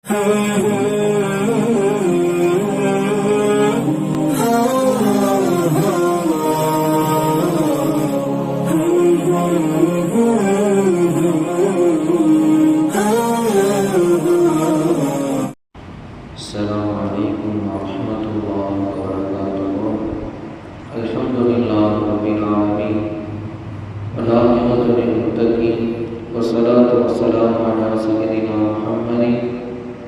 السلام عليكم ورحمة الله وبركاته. الحمد لله رب العالمين والعاقبة للمتقين والصلاة والسلام على سيدنا محمد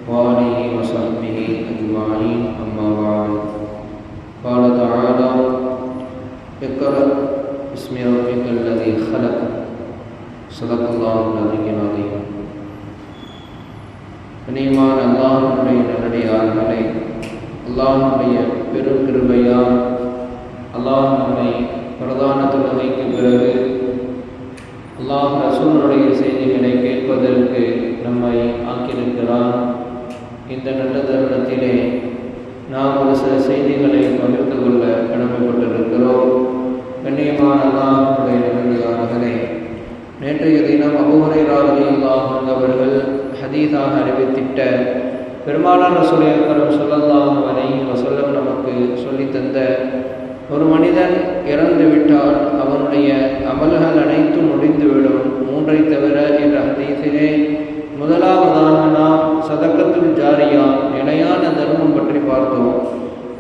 وآله وصحبه أجمعين. أما بعد، قال تعالى: اقرأ باسم ربك الذي خلق. صدق الله العلي العظيم. கனியமான அல்லாஹ்வுடைய நல்லடியார்களே, அல்லாஹ்வுடைய பெருங்கிருபையால் அல்லாஹ் நம்மை பிரதான தொழுகைக்கு பிறகு அல்லாஹ் ரசூலுடைய செய்திகளை கேட்பதற்கு நம்மை ஆக்கியிருக்கிறார். இந்த நல்ல தருணத்திலே நாம் ஒரு சில செய்திகளை பகிர்ந்து கொள்ள கடமைப்பட்டிருக்கிறோம். கண்ணியமான அல்லாஹ்வுடைய நல்லடியார்களே, நேற்றைய தினம் அபூ ஹுரைரா ரலியல்லாஹு அன்ஹு அவர்கள் ஹதீஸாக அறிவித்திட்ட பெருமானார் ரசூல் அக்ரம் ஸல்லல்லாஹு அலைஹி வஸல்லம் நமக்கு சொல்லித்தந்த ஒரு மனிதன் இறந்து விட்டால் அவனுடைய அமல்கள் அனைத்தும் முடிந்துவிடும், மூன்றை தவிர என்ற ஹதீஸிலே முதலாவதாக நாம் சதக்கத்துல் ஜாரியா, நிலையான தர்மம் பற்றி பார்த்தோம்.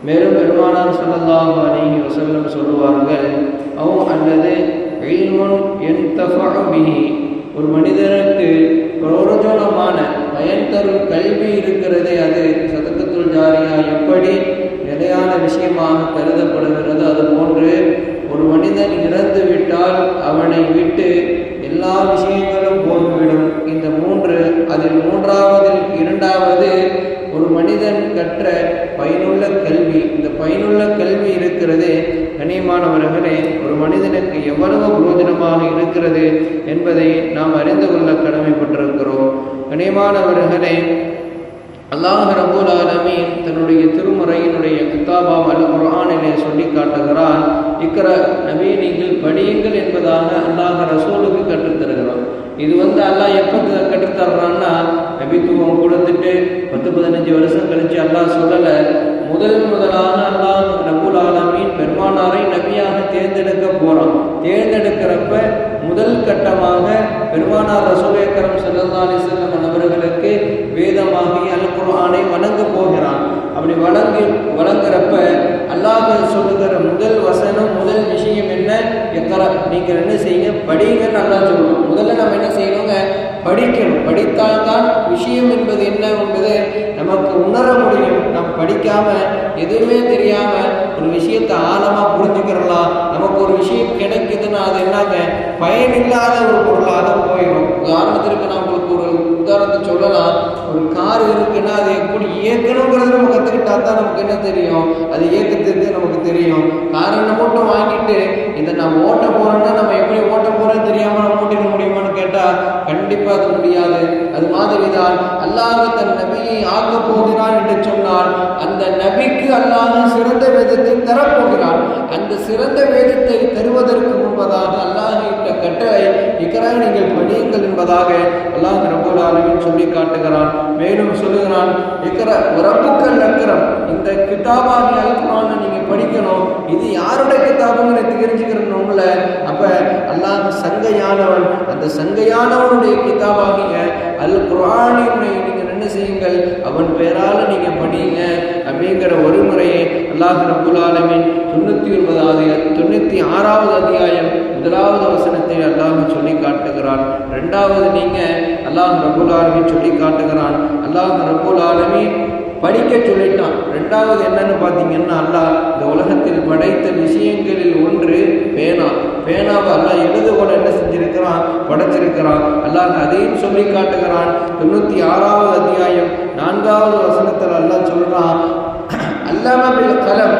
மேலும் பெருமானார் ஸல்லல்லாஹு அலைஹி வஸல்லம் சொல்லுவார்கள், அல்லது இல்முன் யன்தஃபஉ பிஹி, ஒரு மனிதனுக்கு பிரயோஜனமான பயன் தரும் கல்வி இருக்கிறதே, அது சதக்கத்துல் ஜாரியா எப்படி நிலையான விஷயமாக கருதப்படுகிறது. அதுபோன்று ஒரு மனிதன் இறந்து விட்டால் அவனை விட்டு எல்லா விஷயங்களும் போய்விடும். இந்த மூன்று, அதில் இரண்டாவது ஒரு மனிதன் கற்ற பயனுள்ள கல்வி. இந்த பயனுள்ள கல்வி இருக்கிறது கண்ணியமானவர்களே, ஒரு மனிதனுக்கு எவ்வளவு பிரயோஜனமாக இருக்கிறது என்பதை நாம் அறிந்து கொள்ள கடமைப்பட்டிருக்கிறோம். கண்ணியமானவர்களே, அல்லாஹ் ரப்பல் ஆலமீன் தன்னுடைய திருமுறையினுடைய கிதாபாம் அல் குர்ஆனிலே சொல்லி காட்டுகிறான், இக்ர நபி, நீங்கள் படியுங்கள் என்பதாக அல்லாஹ் ரசூலுக்கு கற்றுத்தருகிறான். இது அல்லாஹ் எப்போ கற்றுத்தர்றான்னா, நபித்துவம் கொடுத்துட்டு 10-15 வருஷம் கழிச்சு அல்லாஹ் சொல்லலை. முதலாக அல்லாஹ் ரப்பல் ஆலமீன் பெருமானாரை நபியாக தேர்ந்தெடுக்க போகிறான். தேர்ந்தெடுக்கிறப்ப முதல் கட்டமாக பெருமானார் ரசூல் அக்ரம் ஸல்லல்லாஹு அலைஹி வஸல்லம் அவர்களுக்கு வேதமாகி அல் குர்ஆனை வழங்க போகிறான். அப்படி வழங்குறப்ப அல்லாஹ் சொல்லுகிற முதல் வசனம், முதல் விஷயம் என்ன? எக்கரா, நீங்கள் என்ன செய்யுங்க, படிங்கன்னு அல்லாஹ் சொல்லுவோம். முதல்ல நம்ம என்ன செய்யணுங்க? படிக்கணும். படித்தால்தான் விஷயம் என்பது என்ன என்பது நமக்கு உணர முடியும். நம்ம படிக்காம எதுவுமே தெரியாம ஒரு விஷயத்தை ஆழமா புரிஞ்சுக்கிறலாம். நமக்கு ஒரு விஷயம் கிடைக்குதுன்னா அது என்னங்க, பயனில்லாத ஒரு பொருளாக போயிடும். உதாரணத்திற்கு நான் உங்களுக்கு ஒரு உதாரணத்தை சொல்லலாம். ஒரு கார் இருக்குன்னா அது எப்படி இயக்கணுங்கிறது நம்ம கற்றுக்கிட்டா தான் நமக்கு என்ன தெரியும், அது இயக்கத்துக்கு நமக்கு தெரியும். காரை மட்டும் வாங்கிட்டு இதை நம்ம ஓட்ட போறோம்னா நம்ம எப்படி ஓட்ட போறோம்னு தெரியாம நம்ம ஓட்டிட முடியுமான்னு கேட்டா கண்டிப்பா அது முடியாது. அது மாதிரி தான் அல்லாஹ் தன் நபியை ஆக்க போகிறான் என்று சொன்னால் அந்த நபிக்கு அல்லாஹ் சிறந்த வேதத்தை தரப்போகிறான். அந்த சிறந்த வேதத்தை தருவதற்கு முன்பதாக அல்லாஹ் இட்ட கட்டளை இக்ரா, நீங்கள் படியுங்கள் என்பதாக அல்லாஹ் ரப்பல் ஆலமீன் சொல்லி காட்டுகிறான். மேலும் சொல்லுகிறான், இக்ரா ரப்புக்கல் அக்ரம், இந்த கிதாபாகிய அல் குர்ஆனை நீங்க படிக்கணும். இது யாருடைய கிதாபுன்னு தெரிஞ்சுக்கிறோம்ல. அப்ப அல்லாஹ் சங்கையானவன், அந்த சங்கையானவனுடைய கிதாபாகிய அல் குர்ஆனை நீங்க என்ன செய்யுங்கள், அவன் பெயரால நீங்க படியுங்க அப்படிங்கிற ஒரு முறையை அல்லாஹ் ரப்பல் ஆலமீன் 96வது அத்தியாயம் 1வது வசனத்தை அல்லாஹ் சொல்லி காட்டுகிறான். 2வது நீங்க அல்லாஹ் ரப்பல் ஆலமீன் சொல்லி காட்டுகிறான். அல்லாஹ் ரப்பல் ஆலமீன் படிக்க சொல்லிட்டான். 2வது என்னன்னு பார்த்தீங்கன்னா, அல்லாஹ் இந்த உலகத்தில் படைத்த விஷயங்களில் ஒன்று பேனா. பேனாவை அல்லாஹ் எழுதுகோல என்ன செஞ்சிருக்கிறான், படைச்சிருக்கிறான். அல்லாஹ் அதையும் சொல்லி காட்டுகிறான். 96வது அத்தியாயம் 4வது வசனத்தில் அல்லாஹ் சொல்றான், அல்லாம பில் கலம்,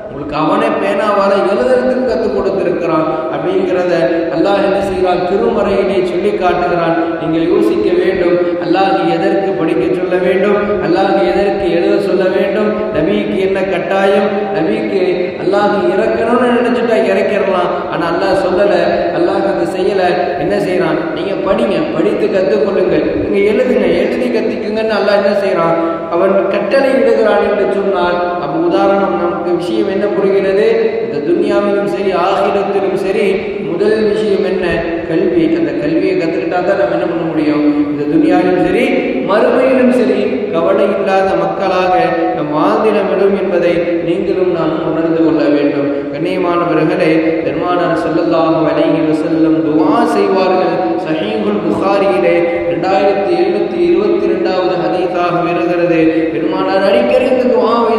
உங்களுக்கு அவனே பேனாவால எழுதுறதுக்கு கற்றுக் கொடுத்திருக்கிறான் அப்படிங்கிறத அல்லாஹ் என்ன செய்கிறான், திருமறையிலே சொல்லி காட்டுகிறான். நீங்கள் யோசிக்க வேண்டும், அல்லாஹ் எதற்கு படிக்க சொல்ல வேண்டும், அல்லாஹ் எதற்கு எழுத சொல்ல வேண்டும், நபிக்கு என்ன கட்டாயம், நபிக்கு அல்லாஹ் இறக்கணும்னு நினைச்சிட்டா இறக்கிடலாம். ஆனா அல்லாஹ் சொல்லலை, அல்லாஹ் அதை செய்யலை. என்ன செய்யறான்? நீங்க படிங்க, படித்து கற்றுக்கொள்ளுங்கள், நீங்க எழுதுங்க, எழுதி கத்திக்குங்கன்னு அல்லாஹ் என்ன செய்யறான்? அவன் கட்டளை இடுகிறான் என்று சொன்னால் அப்ப உதாரணம் நமக்கு விஷயம் என்ன புரிகிறது? இந்த துன்யாவிலும் சரி ஆகிரத்திலும் சரி முதல் விஷயம் என்ன? கல்வி. அந்த கல்வியை கற்றுக்கிட்டா தான் நம்ம என்ன பண்ண முடியும்? இந்த துன்யாவிலும் சரி மறுமையிலும் சரி கவலை இல்லாத மக்களாக நம் வாழ்ந்திட வேண்டும் என்பதை நீங்களும் நான் உணர்ந்து கொள்ள வேண்டும். கண்ணியமானவர்களே, பெருமானார் ஸல்லல்லாஹு அலைஹி வஸல்லம் துஆ செய்வார்கள். ஸஹீஹுல் புகாரியிலே 2722வது ஹதீஸாக வருகிறது. பெருமானார் அடிக்கடி இந்த துஆவை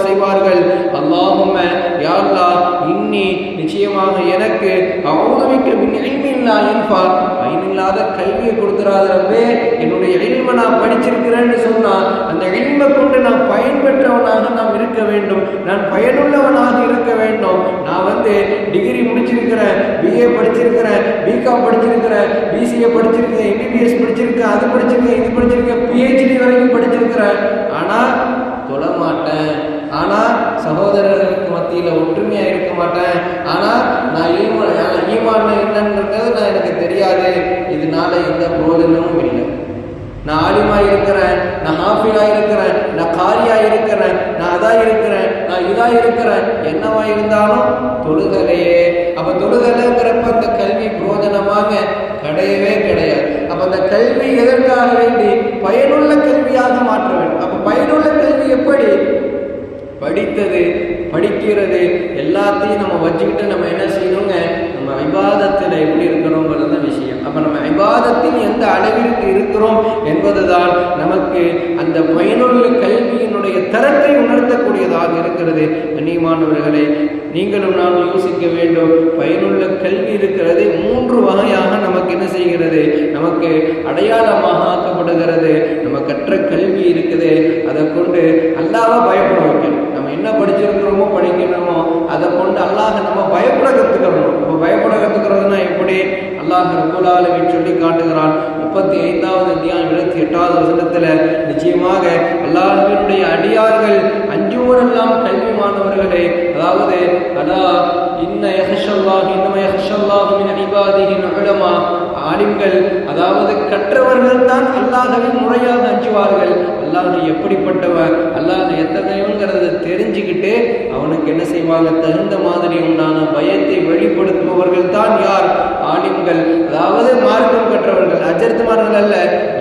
செய்வார்கள். அல்லாஹும்ம யா அல்லாஹ், இன்னி நிச்சயமாக எனக்கு அஊதுபிக்க மின் இல்மின் லா யன்ஃபா, பயனில்லாத கல்வியை கொடுத்துறாத ரப்பே, என்னுடைய இல்மை நான் படிச்சிருக்கிறேன்னு சொன்னா அந்த இல்மை கொண்டு நான் பயன்பெற்றவனாக நாம் இருக்க வேண்டும், நான் பயனுள்ளவனாக இருக்க வேண்டும். நான் டிகிரி முடிச்சிருக்கிறேன், பிஏ படிச்சிருக்கிறேன், பிகாம் படிச்சிருக்கிறேன், பிசிஏ படிச்சிருக்கேன், எம்பிபிஎஸ் படிச்சிருக்கேன், அது படிச்சிருக்கேன், இது படிச்சிருக்கேன், பிஹெச்டி வரைக்கும் படிச்சிருக்கிறேன். ஆனால் தொழ மாட்டேன், ஆனால் சகோதரர்களுக்கு மத்தியில் ஒற்றுமையாக இருக்க மாட்டேன், ஆனால் நான் ஈமான் என்னன்றது நான் எனக்கு தெரியாது. இதனால எந்த பிரயோஜனமும் இல்லை. நான் ஆலிமா இருக்கிறேன், நான் ஹாஃபிலா இருக்கிறேன், நான் காரியா இருக்கிறேன், நான் அதா இருக்கிறேன், நான் இதா இருக்கிறேன், என்னவா இருந்தாலும் தொழுகலையே. அப்ப தொழுகலைங்கிறப்ப அந்த கல்வி பிரயோஜனமாக கிடையவே கிடையாது. அப்ப அந்த கல்வி எதற்காக வேண்டி? பயனுள்ள கல்வியாக மாற்ற வேண்டும். அப்ப பயனுள்ள கல்வி எப்படி? படித்தது, படிக்கிறது எல்லாத்தையும் நம்ம வச்சுக்கிட்டு நம்ம என்ன செய்யணுங்க? நம்ம இபாதத்தில் எப்படி இருக்கணுங்கிறது தான் விஷயம். அப்போ நம்ம இபாதத்தில் எந்த அளவிற்கு இருக்கிறோம் என்பதுதான் நமக்கு அந்த பயனுள்ள கல்வியினுடைய தரத்தை உணர்த்தக்கூடியதாக இருக்கிறது. கண்ணியமானவர்களே, நீங்களும் நாம் யோசிக்க வேண்டும். பயனுள்ள கல்வி இருக்கிறது 3 வகையாக நமக்கு என்ன செய்கிறது? நமக்கு அடையாளமாக ஆக்கப்படுகிறது. நம்ம கற்ற கல்வி இருக்குது, அதை கொண்டு அல்லாஹ்வை பயப்பட வைக்கணும். நம்ம என்ன படிச்சிருக்கிறோமோ படிக்கணுமோ அதை கொண்டு அல்லாஹ் நம்ம பயப்பட கற்றுக்கணும். நம்ம பயப்பட கற்றுக்கிறதுனா எப்படி? அல்லாஹ் ரப்பல் ஆலமீன் சொல்லி காட்டுகிறான். 35வது அத்தியாயம் 28வது வசனத்தில் நிச்சயமாக அல்லாஹ்வினுடைய அடியார்கள் அஞ்சுவரெல்லாம் கல்விமானவர்களே, அதாவது அலா இன்ன யஹ்ஷல்லாஹு இன்னமா யஹ்ஷல்லாஹு மின் இபாதிஹில் உலமா, ஆலிம்கள் அதாவது கற்றவர்கள் தான் அல்லாஹ்வின் முறையாக அஞ்சுவார்கள். அல்லாஹ் எப்படிப்பட்டவன், அல்லாஹ் எத்தனையோங்கிறத தெரிஞ்சுக்கிட்டு அவனுக்கு என்ன செய்வாங்க? தகுந்த மாதிரி உண்டான பயத்தை வெளிப்படுத்துபவர்கள் தான் யார்? ஆலிம்கள். அதாவது மார்க்கம் கற்றவர்கள், அஜர்த்துமார்கள் அல்ல.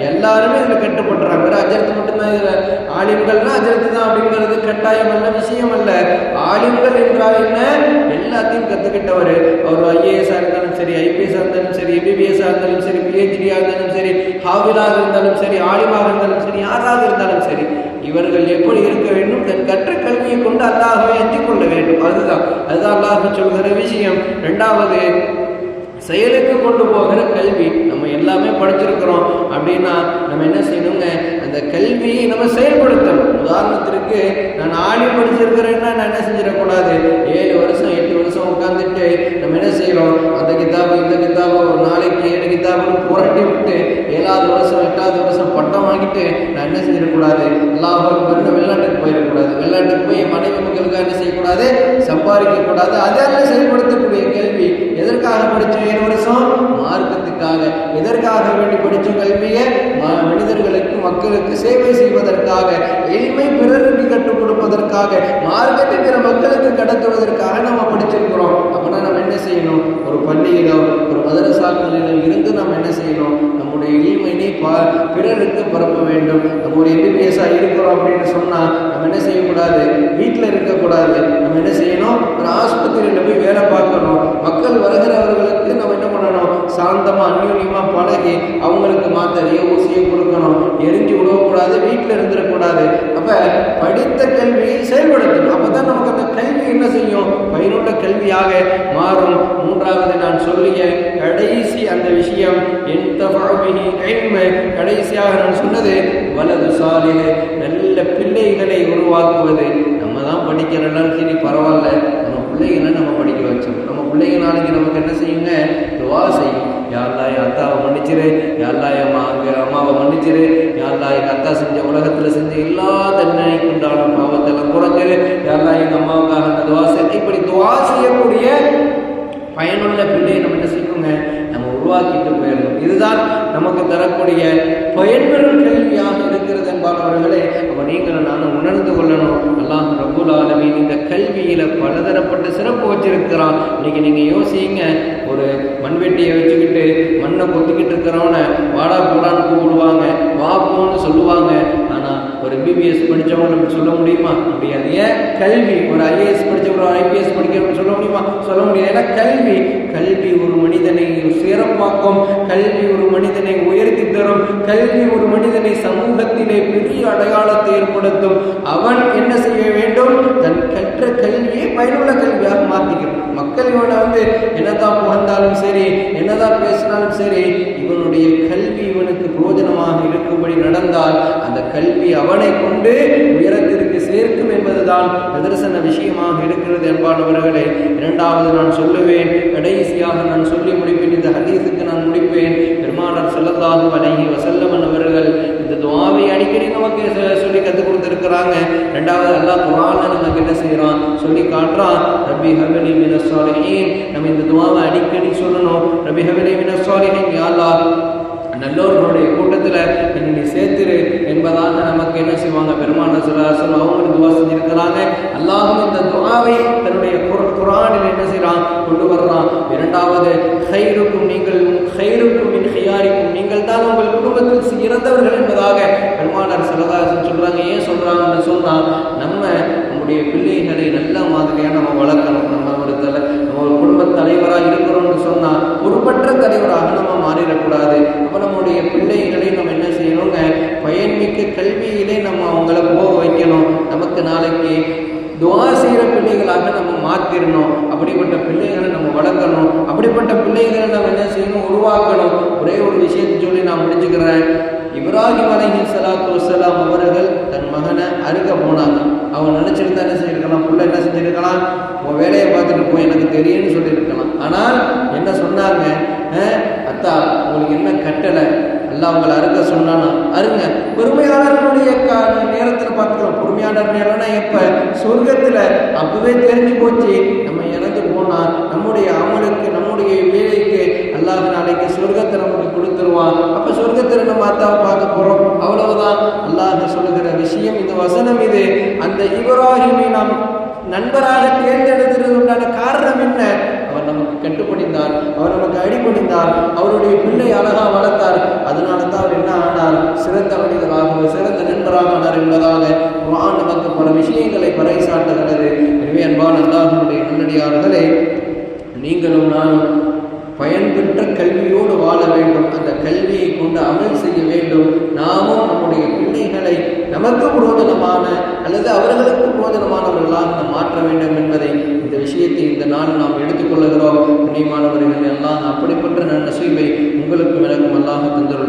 எல்லாருமே இதில் கட்டுப்பட்டுறாங்க. அஜர்த்து மட்டும்தான் இதில் ஆலிம்கள்னா அஜர்த்து தான் அப்படிங்கிறது கட்டாயம் அல்ல, விஷயம் அல்ல. ஆலிம்கள் என்றால் என்ன? எல்லாத்தையும் கற்றுக்கிட்டவர். அவர் ஐஏஎஸ்ஸாக இருந்தாலும் சரி, ஐபிஎஸ்ஸாக இருந்தாலும் சரி, எம்பிபிஎஸ்ஸாக இருந்தாலும் சரி, பிஹெச்டியாக இருந்தாலும் சரி, ஹாஃபிலாக இருந்தாலும் சரி, ஆலிமாக இருந்தாலும் சரி, யாராக இருந்தாலும் சரி, இவர்கள் எப்படி இருக்க வேண்டும்? தன் கற்ற கல்வியை கொண்டு அல்லாஹ்வை அஞ்சிக் கொள்ள வேண்டும். அதுதான் அல்லாஹ் சொல்கிற விஷயம். 2வது, செயலுக்கு கொண்டு போகிற கல்வி. நம்ம எல்லாமே படிச்சிருக்கிறோம் அப்படின்னா நம்ம என்ன செய்யணுங்க? அந்த கல்வியை நம்ம செயல்படுத்தணும். உதாரணத்திற்கு நான் ஆலிம் படிச்சிருக்கிறேன்னா நான் என்ன செஞ்சிடக்கூடாது? 7 வருஷம் 8 வருஷம் உட்காந்துட்டு நம்ம என்ன செய்யறோம்? அந்த கிதாபு இந்த கிதாபு ஒரு நாளைக்கு 7 கிதாபுன்னு புரட்டி விட்டு 7வது வருஷம் 8வது வருஷம் பட்டம் வாங்கிட்டு நான் என்ன செஞ்சிடக்கூடாது? அல்லாஹ் அக்பர்னு வெளிநாட்டுக்கு போயிடக்கூடாது. வெளிநாட்டுக்கு போய் என் மனைவி மக்களுக்காக என்ன செய்யக்கூடாது? சம்பாதிக்கக்கூடாது. அதெல்லாம் செயல்படுத்தக்கூடிய கல்வி. எதற்காக படித்தோம் 7 வருஷம்? மார்க்கத்துக்காக. எதற்காக வேண்டி படித்த கல்வியை? மனிதர்களுக்கு மக்களுக்கு சேவை செய்வதற்காக, எளிமை பிறருக்கு கற்றுக் கொடுப்பதற்காக, மார்க்கத்தை பிற மக்களுக்கு கடத்துவதற்காக நம்ம படிச்சிருக்கிறோம். அப்படின்னா நம்ம என்ன செய்யணும்? ஒரு பள்ளியிலோ ஒரு மதரசாக்களிலோ இருந்து நம்ம என்ன செய்யணும்? நம்முடைய எளிமையை பிறருக்கு பரப்ப வேண்டும். நம்ம ஒரு எம்பிபிஎஸ்ஸாக இருக்கிறோம் அப்படின்னு சொன்னால் நம்ம என்ன செய்யக்கூடாது? வீட்டில் இருக்கக்கூடாது. நம்ம என்ன செய்யணும்? ஒரு ஆஸ்பத்திரியில் போய் வேலை பார்க்கணும். மக்கள் வருகிறவர்களுக்கு நம்ம என்ன பண்ணணும்? சாந்தமாக அந்யோன்யமாக பழகி அவங்களுக்கு மாத்திரையை ஊசியை கொடுக்கணும். எரிஞ்சு விடக்கூடாது, வீட்டில் இருந்துடக்கூடாது. அப்போ படித்த கல்வியை செயல்படுத்தணும். அப்போ தான் நமக்கு அந்த கல்வி என்ன செய்யும்? பயனுள்ள கல்வியாக மாறும். 3வது நான் சொல்லிய கடைசி அந்த விஷயம் கடைசியாக நான் சொன்னது வலது சாலிஹ், நல்ல பிள்ளைகளை உருவாக்குவது. நம்ம தான் படிக்கிறனாலும் சரி பரவாயில்ல, நம்ம பிள்ளைகளை நம்ம படிக்க வச்சோம். நம்ம பிள்ளைங்க நாளைக்கு நமக்கு என்ன செய்யுங்க? துவா செய்யும். யாரெல்லாம் என் அத்தாவை மன்னிச்சிரு, யாரெல்லாம் என் அம்மாவை மன்னிச்சிரு, யாரெல்லாம் எங்கள் அத்தா செஞ்ச உலகத்தில் செஞ்ச எல்லா தண்டனைக்கு உண்டான பாவத்தெல்லாம் குறைஞ்சிரு, யாரெல்லாம் எங்கள் அம்மாவுக்காக அந்த துவா செஞ்சு, இப்படி துவா செய்யக்கூடிய பயனுள்ள பிள்ளையை நம்ம என்ன செய்யணுங்க, நம்ம உருவாக்கிட்டு போயிடணும். இதுதான் நமக்கு தரக்கூடிய பயன்பெறும் கல்வியாக இருக்கிறது என்பாளர்களே. அப்போ நீங்களும் நானும் உணர்ந்து கொள்ளணும். அல்லாஹ் ரப்பல் ஆலமீன் இந்த கல்வியில பலதரப்பட்ட சிறப்பு வச்சிருக்கிறான். இன்னைக்கு நீங்க யோசிங்க, ஒரு மண்வெட்டியை வச்சுக்கிட்டு மண்ணை கொத்திக்கிட்டு இருக்கிறவனை வாடா போடான்னு கூப்பிடுவாங்க, வா போன்னு சொல்லுவாங்க. ஆனா ஒரு MBBS படித்தவங்க சொல்ல முடியுமா? முடியாது. ஏன்? கல்வி. ஒரு IAS படித்த ஒரு IPS படிக்கிறவங்க சொல்ல முடியுமா? சொல்ல முடியாது. ஏன்னா கல்வி ஒரு மனிதனை சிறப்பாக்கும், கல்வி ஒரு மனிதனை உயர்த்தி தரும், கல்வி ஒரு மனிதனை சமூகத்திலே பெரிய அடையாளத்தை ஏற்படுத்தும். அவன் என்ன செய்ய வேண்டும்? தன் கற்ற கல்வியை பயனுள்ள கல்வியாக மாற்றிக்கணும். மக்கள் இவனை என்னதான் புகழ்ந்தாலும் சரி, என்னதான் பேசினாலும் சரி, இவனுடைய கல்வி இவனுக்கு பிரயோஜனமாக இருக்கும்படி நடந்தால் அந்த கல்வி அவனை கொண்டு உயரத்திற்கு சேர்க்கும் என்பதுதான் நிதர்சன விஷயமாக இருக்கிறது என்பானவர்களே. இரண்டாவது நான் சொல்லுவேன், கடைசியாக நான் சொல்லி முடிப்பேன், இந்த ஹதீஸுக்கு நான் முடிப்பேன். பெருமானார் ஸல்லல்லாஹு அலைஹி வஸல்லம் அவர்கள் இந்த துஆவை அடிக்கடி நமக்கு சொல்லி கற்றுக் கொடுத்திருக்கிறாங்க. இரண்டாவது அல்லாஹ் குர்ஆன்ல நமக்கு என்ன செய்யறான்? சொல்லி காட்டுறான். ரப்பி ஹப்லி மினஸ் ஸாலிஹீன். நம்ம இந்த துஆவை அடிக்கடி சொல்லணும். ரப்பி ஹப்லி மினஸ் ஸாலிஹீன், யா அல்லாஹ் நல்லோர்களுடைய கூட்டத்தில் நீ சேர்த்துரு என்பதாக நமக்கு என்ன செய்வாங்க? பெருமானார் ஸல்லல்லாஹு அலைஹி வஸல்லம் அவங்க துஆ செஞ்சிருக்கிறாங்க. அல்லாஹ்வும் இந்த துஆவை தன்னுடைய குர்ஆனில் என்ன செய்றான்? கொண்டு வர்றான். இரண்டாவது, கைருக்கும் மின் ஹியாரிக்கும், நீங்கள் தான் உங்கள் குடும்பத்தில் சிறந்தவர்கள் என்பதாக பெருமானார் ஸல்லல்லாஹு அலைஹி வஸல்லம் சொல்றாங்க. ஏன் சொல்றாங்கன்னு சொன்னா, நம்முடைய பிள்ளைகளை நல்ல மாதிரியாக நம்ம வளர்க்கணும். நம்ம ஒரு குடும்ப தலைவராக இருக்கிறோம்னு சொன்னா பொறுப்பற்ற தலைவராக நம்ம மாறிடக்கூடாது. அப்போ நம்முடைய பிள்ளைகளை நம்ம என்ன செய்யணுங்க? பயன்மிக்க கல்வியிலே நம்ம அவங்கள போக வைக்கணும். நமக்கு நாளைக்கு துஆ செய்கிற பிள்ளைகளாக நம்ம மாற்றிடணும். அப்படிப்பட்ட பிள்ளைகளை நம்ம வளர்க்கணும். அப்படிப்பட்ட பிள்ளைகளை நம்ம என்ன செய்யணும்? உருவாக்கணும். ஒரே ஒரு விஷயத்தை சொல்லி நான் முடிச்சுக்கிறேன். இப்ராஹிம் அலைஹிஸ்ஸலாத்து வஸ்ஸலாம் அவர்கள் தன் மகனை அறுக்க போனாங்க. அவன் நினைச்சிருந்தா என்ன செஞ்சிருக்கலாம்? புள்ள என்ன செஞ்சிருக்கலாம்? உன் வேலையை பார்த்துட்டு போய் எனக்கு தெரியும்னு சொல்லியிருக்கலாம். ஆனால் என்ன சொன்னாங்க? அத்தா, உங்களுக்கு என்ன கட்டளை? அல்லாஹ் உங்களை அறுக்க சொன்னானா அருங்க. பொறுமையாளர்களுடைய நேரத்தில் பார்த்துக்கலாம். பொறுமையாளர் நேரம்னா எப்ப? சொர்க்கத்தில். அப்பவே தெரிஞ்சு போச்சு, நம்ம இறந்து போனா நம்முடைய அமலுக்கு, நம்முடைய வேலைக்கு அல்லாஹ் நாளைக்கு சொர்க்கத்தை நமக்கு கொடுத்துருவான். அப்ப சொர்க்கத்தில் நம்ம அத்தாவை பார்க்க போறோம். அவ்வளவுதான் அல்லாஹ் சொல்லுகிற விஷயம். இந்த வசனம் இது. அந்த இப்ராஹிமை நாம் நண்பராக தேர்ந்தெடுத்ததுக்கான காரணம் என்ன? அவர் நமக்கு கட்டுப்படிந்தார், அவர் நமக்கு அடிபணிந்தார், அவருடைய பிள்ளை அழகாக வளர்த்தார். அதனால தான் அவர் என்ன ஆனார்? சிறந்த மனிதராக, சிறந்த நண்பராக ஆனார் என்பதாக குர்ஆன் நமக்கு பல விஷயங்களை பறைசாட்டுகிறது. எனவே அன்பான அல்லாஹ்வுடைய நல்லடியார்களே, நீங்களும் நானும் பயன்பெற்ற கல்வியோடு வாழ வேண்டும். அந்த கல்வியை கொண்டு அமல் செய்ய வேண்டும். நாமும் நம்முடைய பிள்ளைகளை நமக்கு புரோஜனமான அல்லது அவர்களுக்கு புரோஜனமானவர்களாக நாம் மாற்ற வேண்டும் என்பதை, இந்த விஷயத்தை இந்த நாள் நாம் எடுத்துக்கொள்ளுகிறோம். கண்ணியமானவர்கள், எல்லாம் அப்படிப்பட்ட நன்மை உங்களுக்கும் எனக்கும் அல்லாஹ் தந்தருள்